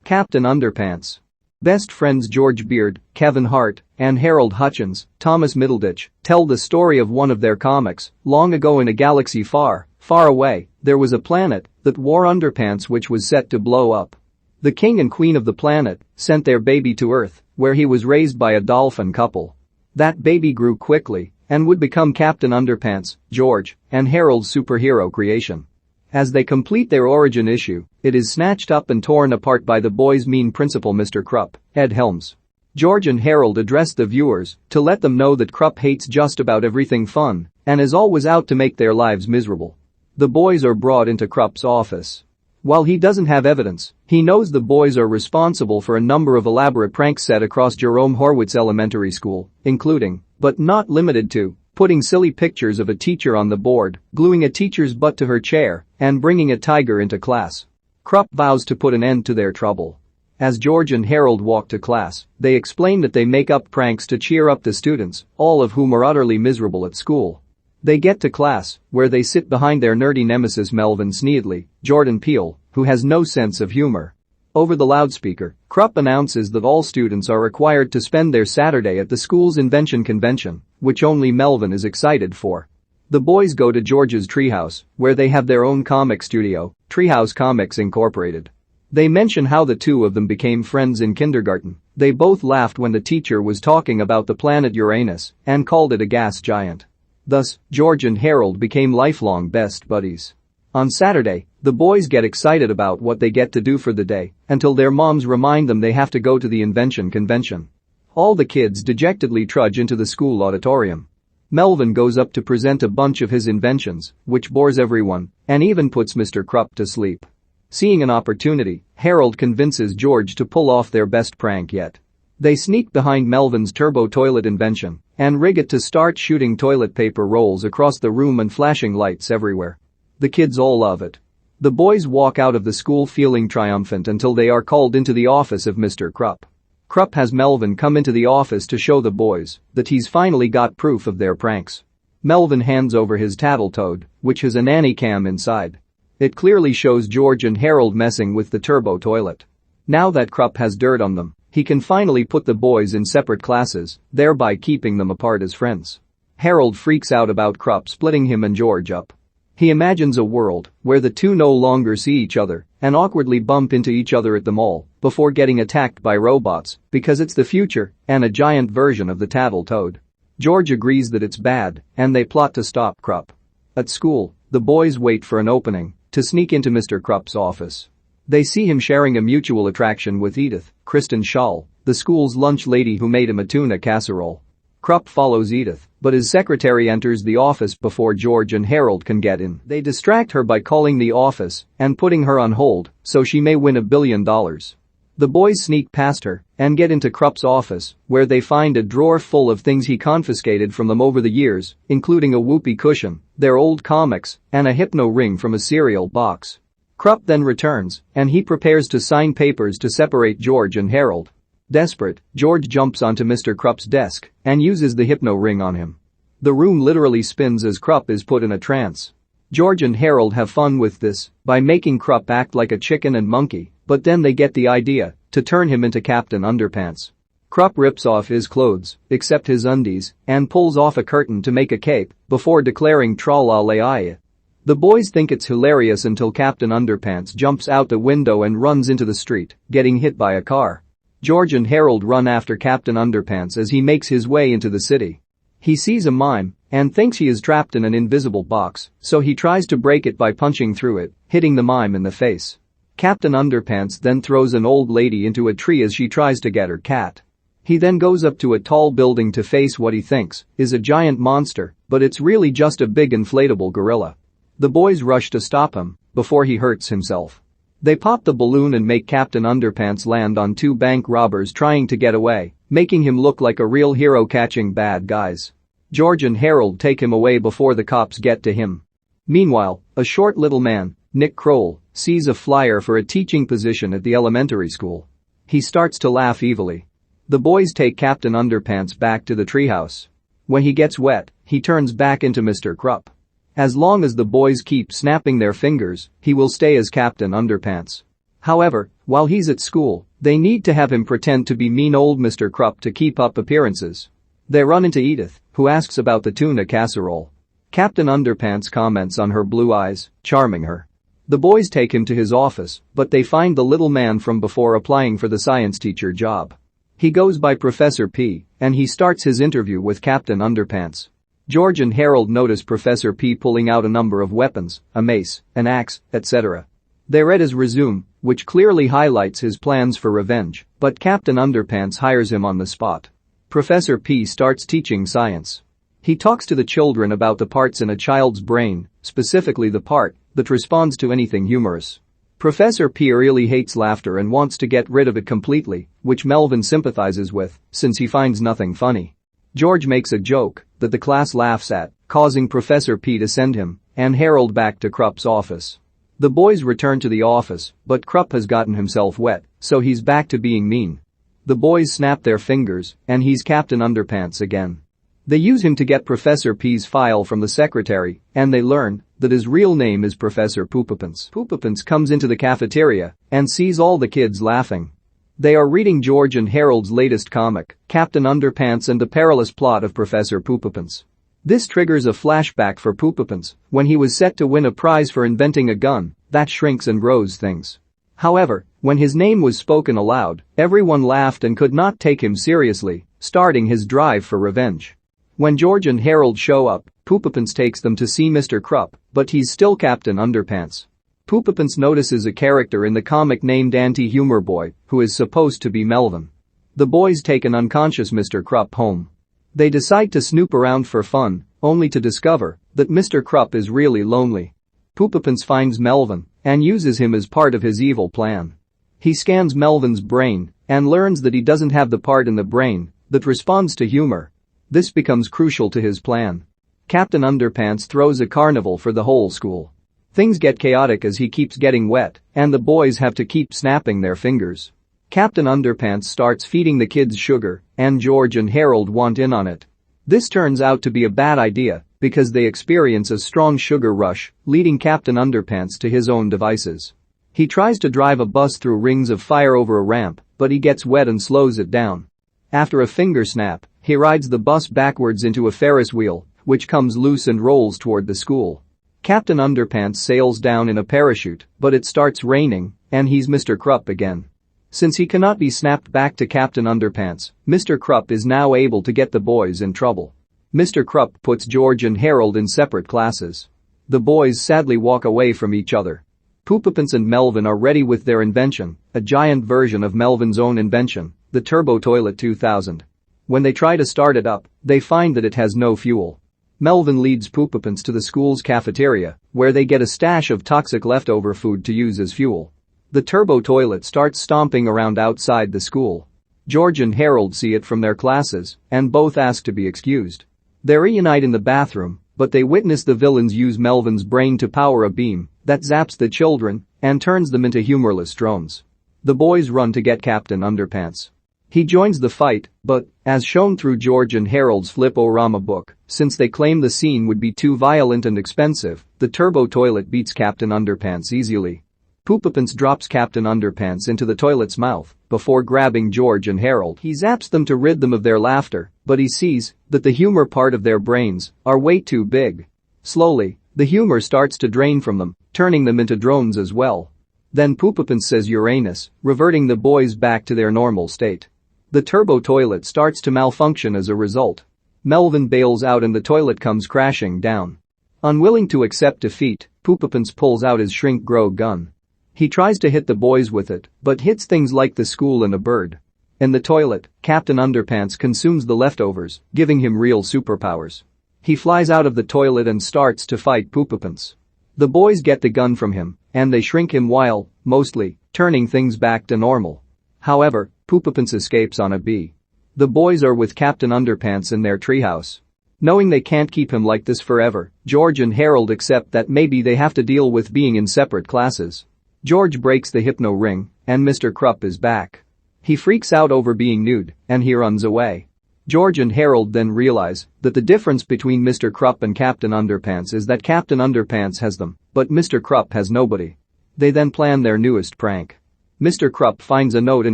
Captain Underpants. Best friends George Beard, Kevin Hart, and Harold Hutchins, Thomas Middleditch, tell the story of one of their comics. Long ago in a galaxy far, far away, there was a planet that wore underpants which was set to blow up. The king and queen of the planet sent their baby to Earth, where he was raised by a dolphin couple. That baby grew quickly and would become Captain Underpants, George, and Harold's superhero creation. As they complete their origin issue, it is snatched up and torn apart by the boys' mean principal Mr. Krupp, Ed Helms. George and Harold address the viewers to let them know that Krupp hates just about everything fun and is always out to make their lives miserable. The boys are brought into Krupp's office. While he doesn't have evidence, he knows the boys are responsible for a number of elaborate pranks set across Jerome Horwitz Elementary School, including, but not limited to, putting silly pictures of a teacher on the board, gluing a teacher's butt to her chair, and bringing a tiger into class. Krupp vows to put an end to their trouble. As George and Harold walk to class, they explain that they make up pranks to cheer up the students, all of whom are utterly miserable at school. They get to class, where they sit behind their nerdy nemesis Melvin Sneedley, Jordan Peele, who has no sense of humor. Over the loudspeaker, Krupp announces that all students are required to spend their Saturday at the school's invention convention, which only Melvin is excited for. The boys go to George's treehouse, where they have their own comic studio, Treehouse Comics Incorporated. They mention how the two of them became friends in kindergarten. They both laughed when the teacher was talking about the planet Uranus and called it a gas giant. Thus, George and Harold became lifelong best buddies. On Saturday, the boys get excited about what they get to do for the day until their moms remind them they have to go to the invention convention. All the kids dejectedly trudge into the school auditorium. Melvin goes up to present a bunch of his inventions, which bores everyone and even puts Mr. Krupp to sleep. Seeing an opportunity, Harold convinces George to pull off their best prank yet. They sneak behind Melvin's turbo toilet invention and rig it to start shooting toilet paper rolls across the room and flashing lights everywhere. The kids all love it. The boys walk out of the school feeling triumphant until they are called into the office of Mr. Krupp. Krupp has Melvin come into the office to show the boys that he's finally got proof of their pranks. Melvin hands over his Tattletoad, which has a nanny cam inside. It clearly shows George and Harold messing with the turbo toilet. Now that Krupp has dirt on them, he can finally put the boys in separate classes, thereby keeping them apart as friends. Harold freaks out about Krupp splitting him and George up. He imagines a world where the two no longer see each other and awkwardly bump into each other at the mall before getting attacked by robots because it's the future and a giant version of the Tattletoad. George agrees that it's bad and they plot to stop Krupp. At school, the boys wait for an opening to sneak into Mr. Krupp's office. They see him sharing a mutual attraction with Edith, Kristen Schaal, the school's lunch lady who made him a tuna casserole. Krupp follows Edith, but his secretary enters the office before George and Harold can get in. They distract her by calling the office and putting her on hold so she may win $1 billion. The boys sneak past her and get into Krupp's office, where they find a drawer full of things he confiscated from them over the years, including a whoopee cushion, their old comics, and a hypno ring from a cereal box. Krupp then returns, and he prepares to sign papers to separate George and Harold. Desperate, George jumps onto Mr. Krupp's desk and uses the hypno ring on him. The room literally spins as Krupp is put in a trance. George and Harold have fun with this by making Krupp act like a chicken and monkey, but then they get the idea to turn him into Captain Underpants. Krupp rips off his clothes, except his undies, and pulls off a curtain to make a cape before declaring tra-la-la-la. The boys think it's hilarious until Captain Underpants jumps out the window and runs into the street, getting hit by a car. George and Harold run after Captain Underpants as he makes his way into the city. He sees a mime and thinks he is trapped in an invisible box, so he tries to break it by punching through it, hitting the mime in the face. Captain Underpants then throws an old lady into a tree as she tries to get her cat. He then goes up to a tall building to face what he thinks is a giant monster, but it's really just a big inflatable gorilla. The boys rush to stop him before he hurts himself. They pop the balloon and make Captain Underpants land on two bank robbers trying to get away, making him look like a real hero catching bad guys. George and Harold take him away before the cops get to him. Meanwhile, a short little man, Nick Kroll, sees a flyer for a teaching position at the elementary school. He starts to laugh evilly. The boys take Captain Underpants back to the treehouse. When he gets wet, he turns back into Mr. Krupp. As long as the boys keep snapping their fingers, he will stay as Captain Underpants. However, while he's at school, they need to have him pretend to be mean old Mr. Krupp to keep up appearances. They run into Edith, who asks about the tuna casserole. Captain Underpants comments on her blue eyes, charming her. The boys take him to his office, but they find the little man from before applying for the science teacher job. He goes by Professor P, and he starts his interview with Captain Underpants. George and Harold notice Professor P pulling out a number of weapons, a mace, an axe, etc. They read his resume, which clearly highlights his plans for revenge, but Captain Underpants hires him on the spot. Professor P starts teaching science. He talks to the children about the parts in a child's brain, specifically the part that responds to anything humorous. Professor P really hates laughter and wants to get rid of it completely, which Melvin sympathizes with, since he finds nothing funny. George makes a joke that the class laughs at, causing Professor P to send him and Harold back to Krupp's office. The boys return to the office, but Krupp has gotten himself wet, so he's back to being mean. The boys snap their fingers, and he's Captain Underpants again. They use him to get Professor P's file from the secretary, and they learn that his real name is Professor Poopapants. Poopapants comes into the cafeteria and sees all the kids laughing. They are reading George and Harold's latest comic, Captain Underpants and the Perilous Plot of Professor Poopapants. This triggers a flashback for Poopapants when he was set to win a prize for inventing a gun that shrinks and grows things. However, when his name was spoken aloud, everyone laughed and could not take him seriously, starting his drive for revenge. When George and Harold show up, Poopapants takes them to see Mr. Krupp, but he's still Captain Underpants. Poopapants notices a character in the comic named Anti-Humor Boy, who is supposed to be Melvin. The boys take an unconscious Mr. Krupp home. They decide to snoop around for fun, only to discover that Mr. Krupp is really lonely. Poopapants finds Melvin and uses him as part of his evil plan. He scans Melvin's brain and learns that he doesn't have the part in the brain that responds to humor. This becomes crucial to his plan. Captain Underpants throws a carnival for the whole school. Things get chaotic as he keeps getting wet, and the boys have to keep snapping their fingers. Captain Underpants starts feeding the kids sugar, and George and Harold want in on it. This turns out to be a bad idea because they experience a strong sugar rush, leading Captain Underpants to his own devices. He tries to drive a bus through rings of fire over a ramp, but he gets wet and slows it down. After a finger snap, he rides the bus backwards into a Ferris wheel, which comes loose and rolls toward the school. Captain Underpants sails down in a parachute, but it starts raining, and he's Mr. Krupp again. Since he cannot be snapped back to Captain Underpants, Mr. Krupp is now able to get the boys in trouble. Mr. Krupp puts George and Harold in separate classes. The boys sadly walk away from each other. Poopapants and Melvin are ready with their invention, a giant version of Melvin's own invention, the Turbo Toilet 2000. When they try to start it up, they find that it has no fuel. Melvin leads Poopapants to the school's cafeteria, where they get a stash of toxic leftover food to use as fuel. The turbo toilet starts stomping around outside the school. George and Harold see it from their classes, and both ask to be excused. They reunite in the bathroom, but they witness the villains use Melvin's brain to power a beam that zaps the children and turns them into humorless drones. The boys run to get Captain Underpants. He joins the fight, but, as shown through George and Harold's Flip-O-Rama book, since they claim the scene would be too violent and expensive, the turbo toilet beats Captain Underpants easily. Poopapants drops Captain Underpants into the toilet's mouth before grabbing George and Harold. He zaps them to rid them of their laughter, but he sees that the humor part of their brains are way too big. Slowly, the humor starts to drain from them, turning them into drones as well. Then Poopapants says Uranus, reverting the boys back to their normal state. The turbo toilet starts to malfunction as a result. Melvin bails out and the toilet comes crashing down. Unwilling to accept defeat, Poopapants pulls out his shrink-grow gun. He tries to hit the boys with it, but hits things like the school and a bird. In the toilet, Captain Underpants consumes the leftovers, giving him real superpowers. He flies out of the toilet and starts to fight Poopapants. The boys get the gun from him, and they shrink him while, mostly, turning things back to normal. However, Poopapants escapes on a bee. The boys are with Captain Underpants in their treehouse. Knowing they can't keep him like this forever, George and Harold accept that maybe they have to deal with being in separate classes. George breaks the hypno ring, and Mr. Krupp is back. He freaks out over being nude, and he runs away. George and Harold then realize that the difference between Mr. Krupp and Captain Underpants is that Captain Underpants has them, but Mr. Krupp has nobody. They then plan their newest prank. Mr. Krupp finds a note in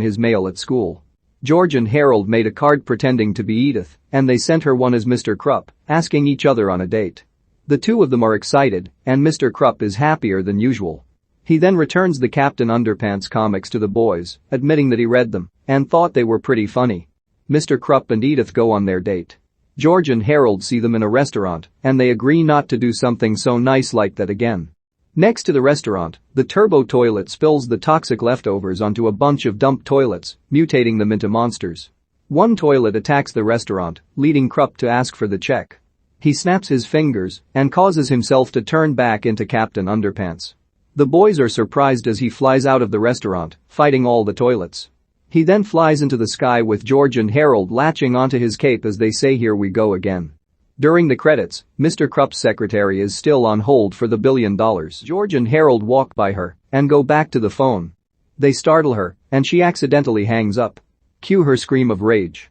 his mail at school. George and Harold made a card pretending to be Edith, and they sent her one as Mr. Krupp, asking each other on a date. The two of them are excited, and Mr. Krupp is happier than usual. He then returns the Captain Underpants comics to the boys, admitting that he read them and thought they were pretty funny. Mr. Krupp and Edith go on their date. George and Harold see them in a restaurant, and they agree not to do something so nice like that again. Next to the restaurant, the turbo toilet spills the toxic leftovers onto a bunch of dumped toilets, mutating them into monsters. One toilet attacks the restaurant, leading Krupp to ask for the check. He snaps his fingers and causes himself to turn back into Captain Underpants. The boys are surprised as he flies out of the restaurant, fighting all the toilets. He then flies into the sky with George and Harold latching onto his cape as they say "Here we go again." During the credits, Mr. Krupp's secretary is still on hold for the $1 billion. George and Harold walk by her and go back to the phone. They startle her, and she accidentally hangs up. Cue her scream of rage.